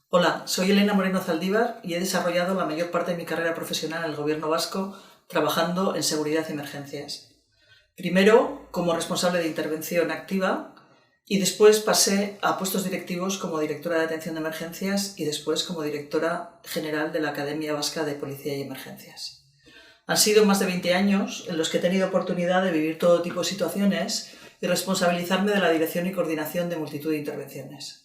Hola, soy Elena Moreno Zaldívar y he desarrollado la mayor parte de mi carrera profesional en el Gobierno vasco trabajando en seguridad y emergencias. Primero como responsable de intervención activa y después pasé a puestos directivos como directora de atención de emergencias y después como directora general de la Academia Vasca de Policía y Emergencias. Han sido más de 20 años en los que he tenido oportunidad de vivir todo tipo de situaciones y responsabilizarme de la dirección y coordinación de multitud de intervenciones.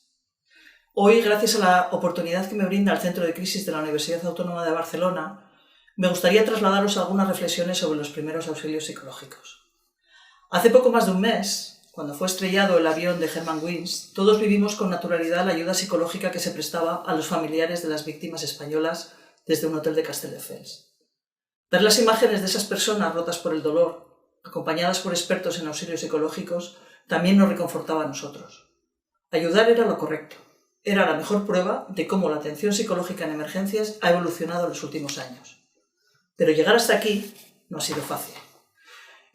Hoy, gracias a la oportunidad que me brinda el Centro de Crisis de la Universidad Autónoma de Barcelona, me gustaría trasladaros algunas reflexiones sobre los primeros auxilios psicológicos. Hace poco más de un mes, cuando fue estrellado el avión de Germanwings, todos vivimos con naturalidad la ayuda psicológica que se prestaba a los familiares de las víctimas españolas desde un hotel de Castelldefels. Ver las imágenes de esas personas rotas por el dolor, acompañadas por expertos en auxilios psicológicos, también nos reconfortaba a nosotros. Ayudar era lo correcto. Era la mejor prueba de cómo la atención psicológica en emergencias ha evolucionado en los últimos años. Pero llegar hasta aquí no ha sido fácil.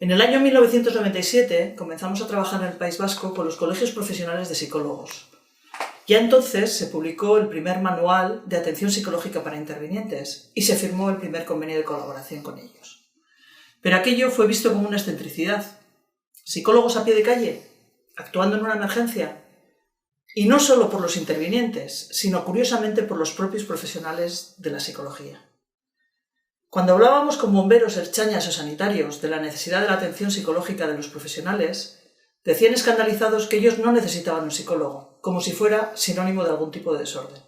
En el año 1997 comenzamos a trabajar en el País Vasco con los colegios profesionales de psicólogos. Ya entonces se publicó el primer manual de atención psicológica para intervinientes y se firmó el primer convenio de colaboración con ellos. Pero aquello fue visto como una excentricidad. ¿Psicólogos a pie de calle? ¿Actuando en una emergencia? Y no solo por los intervinientes, sino curiosamente por los propios profesionales de la psicología. Cuando hablábamos con bomberos, ertzainas o sanitarios de la necesidad de la atención psicológica de los profesionales, decían escandalizados que ellos no necesitaban un psicólogo, como si fuera sinónimo de algún tipo de desorden.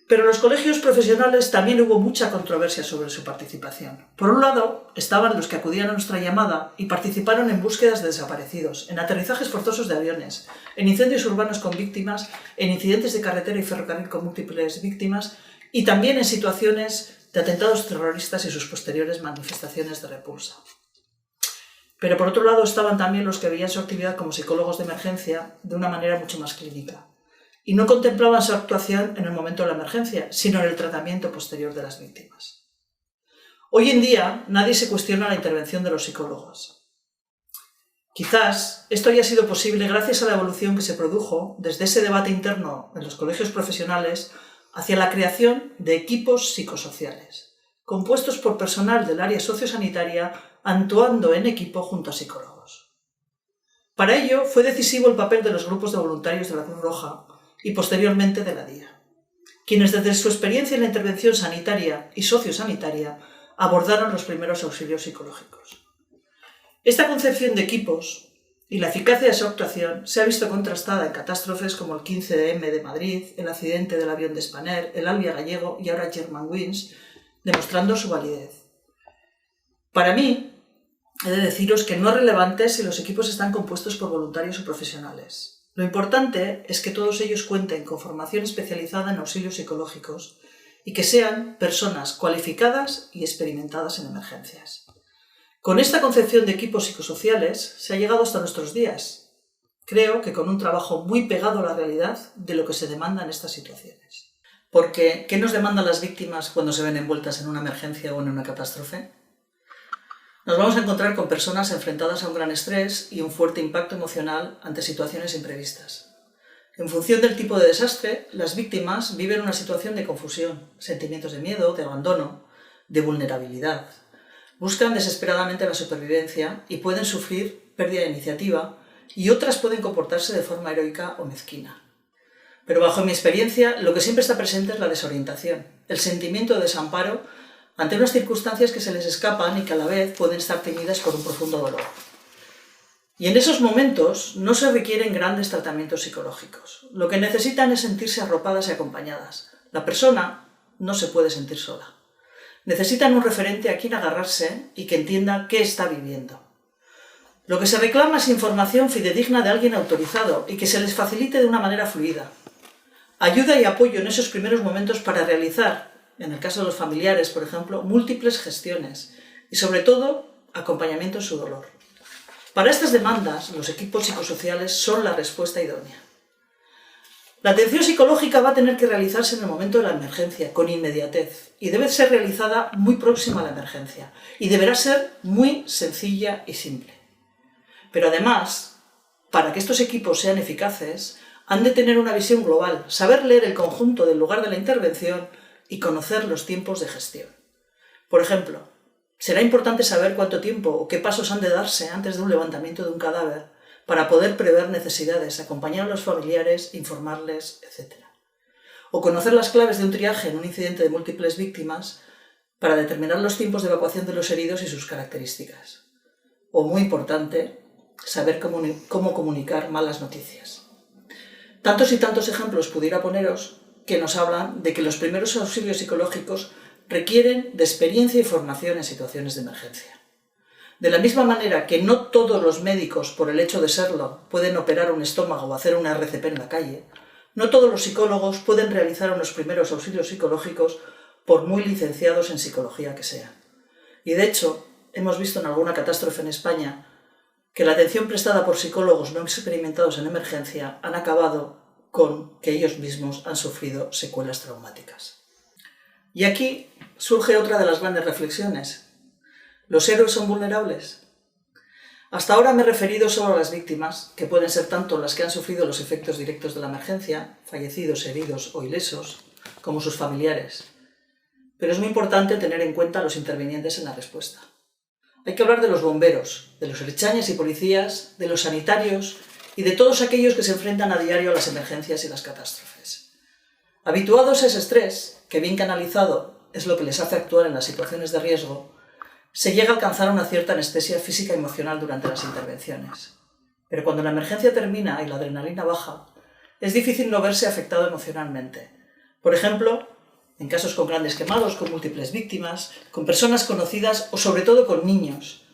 Pero en los colegios profesionales también hubo mucha controversia sobre su participación. Por un lado, estaban los que acudían a nuestra llamada y participaron en búsquedas de desaparecidos, en aterrizajes forzosos de aviones, en incendios urbanos con víctimas, en incidentes de carretera y ferrocarril con múltiples víctimas y también en situaciones de atentados terroristas y sus posteriores manifestaciones de repulsa. Pero por otro lado estaban también los que veían su actividad como psicólogos de emergencia de una manera mucho más clínica. Y no contemplaban su actuación en el momento de la emergencia, sino en el tratamiento posterior de las víctimas. Hoy en día nadie se cuestiona la intervención de los psicólogos. Quizás esto haya sido posible gracias a la evolución que se produjo desde ese debate interno en los colegios profesionales hacia la creación de equipos psicosociales, compuestos por personal del área sociosanitaria actuando en equipo junto a psicólogos. Para ello fue decisivo el papel de los grupos de voluntarios de la Cruz Roja y posteriormente de la DIA, quienes desde su experiencia en la intervención sanitaria y sociosanitaria abordaron los primeros auxilios psicológicos. Esta concepción de equipos y la eficacia de su actuación se ha visto contrastada en catástrofes como el 15M de Madrid, el accidente del avión de Spanair, el Albia gallego y ahora Germanwings, demostrando su validez. Para mí, he de deciros que no es relevante si los equipos están compuestos por voluntarios o profesionales. Lo importante es que todos ellos cuenten con formación especializada en auxilios psicológicos y que sean personas cualificadas y experimentadas en emergencias. Con esta concepción de equipos psicosociales se ha llegado hasta nuestros días. Creo que con un trabajo muy pegado a la realidad de lo que se demanda en estas situaciones. Porque, ¿qué nos demandan las víctimas cuando se ven envueltas en una emergencia o en una catástrofe? Nos vamos a encontrar con personas enfrentadas a un gran estrés y un fuerte impacto emocional ante situaciones imprevistas. En función del tipo de desastre, las víctimas viven una situación de confusión, sentimientos de miedo, de abandono, de vulnerabilidad. Buscan desesperadamente la supervivencia y pueden sufrir pérdida de iniciativa y otras pueden comportarse de forma heroica o mezquina. Pero bajo mi experiencia, lo que siempre está presente es la desorientación, el sentimiento de desamparo ante unas circunstancias que se les escapan y que a la vez pueden estar teñidas por un profundo dolor. Y en esos momentos no se requieren grandes tratamientos psicológicos. Lo que necesitan es sentirse arropadas y acompañadas. La persona no se puede sentir sola. Necesitan un referente a quien agarrarse y que entienda qué está viviendo. Lo que se reclama es información fidedigna de alguien autorizado y que se les facilite de una manera fluida. Ayuda y apoyo en esos primeros momentos para realizar, en el caso de los familiares, por ejemplo, múltiples gestiones y, sobre todo, acompañamiento en su dolor. Para estas demandas, los equipos psicosociales son la respuesta idónea. La atención psicológica va a tener que realizarse en el momento de la emergencia, con inmediatez, y debe ser realizada muy próxima a la emergencia, y deberá ser muy sencilla y simple. Pero además, para que estos equipos sean eficaces, Han de tener una visión global, saber leer el conjunto del lugar de la intervención y conocer los tiempos de gestión. Por ejemplo, será importante saber cuánto tiempo o qué pasos han de darse antes de un levantamiento de un cadáver para poder prever necesidades, acompañar a los familiares, informarles, etc. O conocer las claves de un triaje en un incidente de múltiples víctimas para determinar los tiempos de evacuación de los heridos y sus características. O, muy importante, saber cómo comunicar malas noticias. Tantos y tantos ejemplos pudiera poneros que nos hablan de que los primeros auxilios psicológicos requieren de experiencia y formación en situaciones de emergencia. De la misma manera que no todos los médicos, por el hecho de serlo, pueden operar un estómago o hacer una RCP en la calle, no todos los psicólogos pueden realizar unos primeros auxilios psicológicos por muy licenciados en psicología que sean. Y de hecho, hemos visto en alguna catástrofe en España que la atención prestada por psicólogos no experimentados en emergencia han acabado con que ellos mismos han sufrido secuelas traumáticas. Y aquí surge otra de las grandes reflexiones. ¿Los héroes son vulnerables? Hasta ahora me he referido solo a las víctimas, que pueden ser tanto las que han sufrido los efectos directos de la emergencia, fallecidos, heridos o ilesos, como sus familiares. Pero es muy importante tener en cuenta a los intervinientes en la respuesta. Hay que hablar de los bomberos, de los ertzainas y policías, de los sanitarios y de todos aquellos que se enfrentan a diario a las emergencias y las catástrofes. Habituados a ese estrés, que bien canalizado es lo que les hace actuar en las situaciones de riesgo, se llega a alcanzar una cierta anestesia física y emocional durante las intervenciones. Pero cuando la emergencia termina y la adrenalina baja, es difícil no verse afectado emocionalmente. Por ejemplo, en casos con grandes quemados, con múltiples víctimas, con personas conocidas o sobre todo con niños,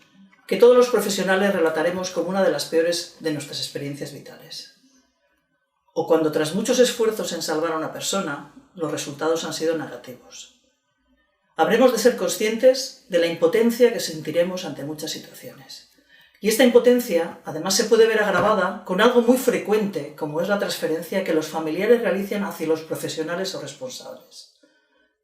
que todos los profesionales relataremos como una de las peores de nuestras experiencias vitales. O cuando tras muchos esfuerzos en salvar a una persona, los resultados han sido negativos. Habremos de ser conscientes de la impotencia que sentiremos ante muchas situaciones. Y esta impotencia, además, se puede ver agravada con algo muy frecuente, como es la transferencia que los familiares realizan hacia los profesionales o responsables.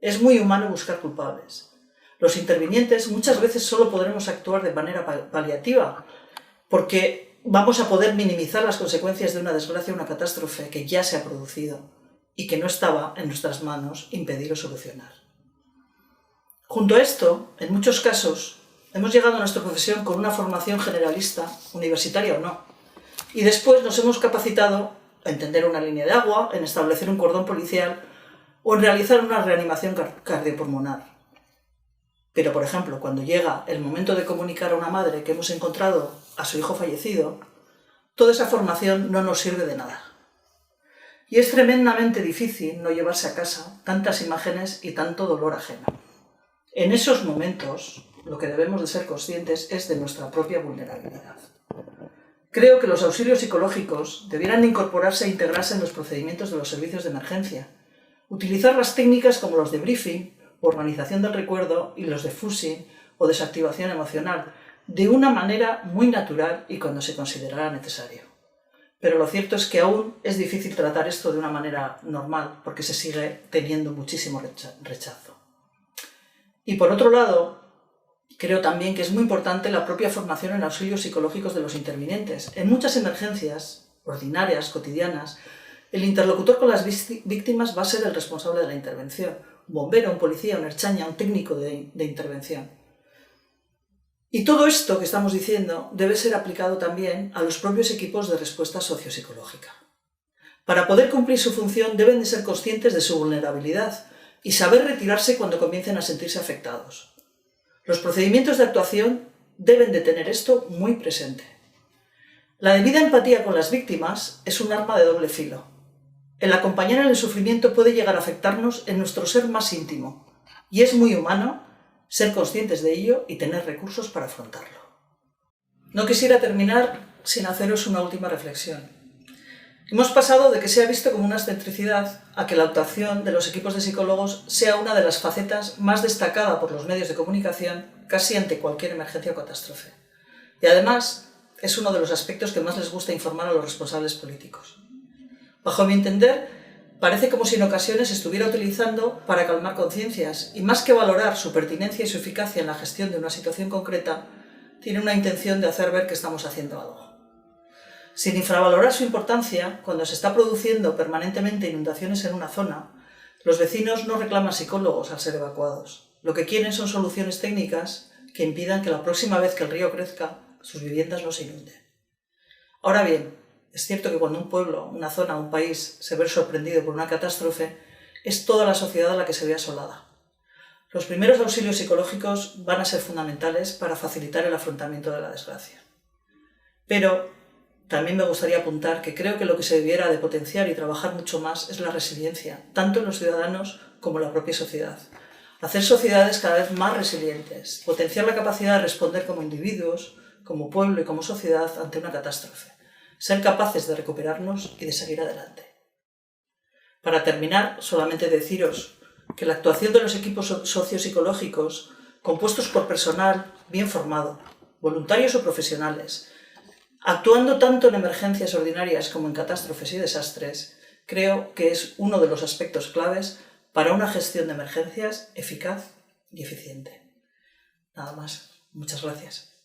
Es muy humano buscar culpables. Los intervinientes muchas veces solo podremos actuar de manera paliativa, porque vamos a poder minimizar las consecuencias de una desgracia o una catástrofe que ya se ha producido y que no estaba en nuestras manos impedir o solucionar. Junto a esto, en muchos casos, hemos llegado a nuestra profesión con una formación generalista, universitaria o no, y después nos hemos capacitado a entender una línea de agua, en establecer un cordón policial o en realizar una reanimación cardiopulmonar. Pero, por ejemplo, cuando llega el momento de comunicar a una madre que hemos encontrado a su hijo fallecido, toda esa formación no nos sirve de nada. Y es tremendamente difícil no llevarse a casa tantas imágenes y tanto dolor ajeno. En esos momentos, lo que debemos de ser conscientes es de nuestra propia vulnerabilidad. Creo que los auxilios psicológicos debieran de incorporarse e integrarse en los procedimientos de los servicios de emergencia, utilizar las técnicas como los de briefing, organización del recuerdo y los de fusing o desactivación emocional, de una manera muy natural y cuando se considerara necesario. Pero lo cierto es que aún es difícil tratar esto de una manera normal, porque se sigue teniendo muchísimo rechazo. Y por otro lado, creo también que es muy importante la propia formación en auxilios psicológicos de los intervinientes. En muchas emergencias ordinarias, cotidianas, el interlocutor con las víctimas va a ser el responsable de la intervención. Un bombero, un policía, un ertzaina, un técnico de intervención. Y todo esto que estamos diciendo debe ser aplicado también a los propios equipos de respuesta sociopsicológica. Para poder cumplir su función deben de ser conscientes de su vulnerabilidad y saber retirarse cuando comiencen a sentirse afectados. Los procedimientos de actuación deben de tener esto muy presente. La debida empatía con las víctimas es un arma de doble filo. El acompañar en el sufrimiento puede llegar a afectarnos en nuestro ser más íntimo, y es muy humano ser conscientes de ello y tener recursos para afrontarlo. No quisiera terminar sin haceros una última reflexión. Hemos pasado de que se ha visto como una excentricidad a que la actuación de los equipos de psicólogos sea una de las facetas más destacada por los medios de comunicación casi ante cualquier emergencia o catástrofe. Y además es uno de los aspectos que más les gusta informar a los responsables políticos. Bajo mi entender, parece como si en ocasiones se estuviera utilizando para calmar conciencias y más que valorar su pertinencia y su eficacia en la gestión de una situación concreta, tiene una intención de hacer ver que estamos haciendo algo. Sin infravalorar su importancia, cuando se está produciendo permanentemente inundaciones en una zona, los vecinos no reclaman psicólogos al ser evacuados. Lo que quieren son soluciones técnicas que impidan que la próxima vez que el río crezca, sus viviendas no se inunden. Ahora bien, es cierto que cuando un pueblo, una zona, un país se ve sorprendido por una catástrofe, es toda la sociedad la que se ve asolada. Los primeros auxilios psicológicos van a ser fundamentales para facilitar el afrontamiento de la desgracia. Pero también me gustaría apuntar que creo que lo que se debiera de potenciar y trabajar mucho más es la resiliencia, tanto en los ciudadanos como en la propia sociedad. Hacer sociedades cada vez más resilientes, potenciar la capacidad de responder como individuos, como pueblo y como sociedad ante una catástrofe, ser capaces de recuperarnos y de seguir adelante. Para terminar, solamente deciros que la actuación de los equipos sociopsicológicos, compuestos por personal bien formado, voluntarios o profesionales, actuando tanto en emergencias ordinarias como en catástrofes y desastres, creo que es uno de los aspectos claves para una gestión de emergencias eficaz y eficiente. Nada más. Muchas gracias.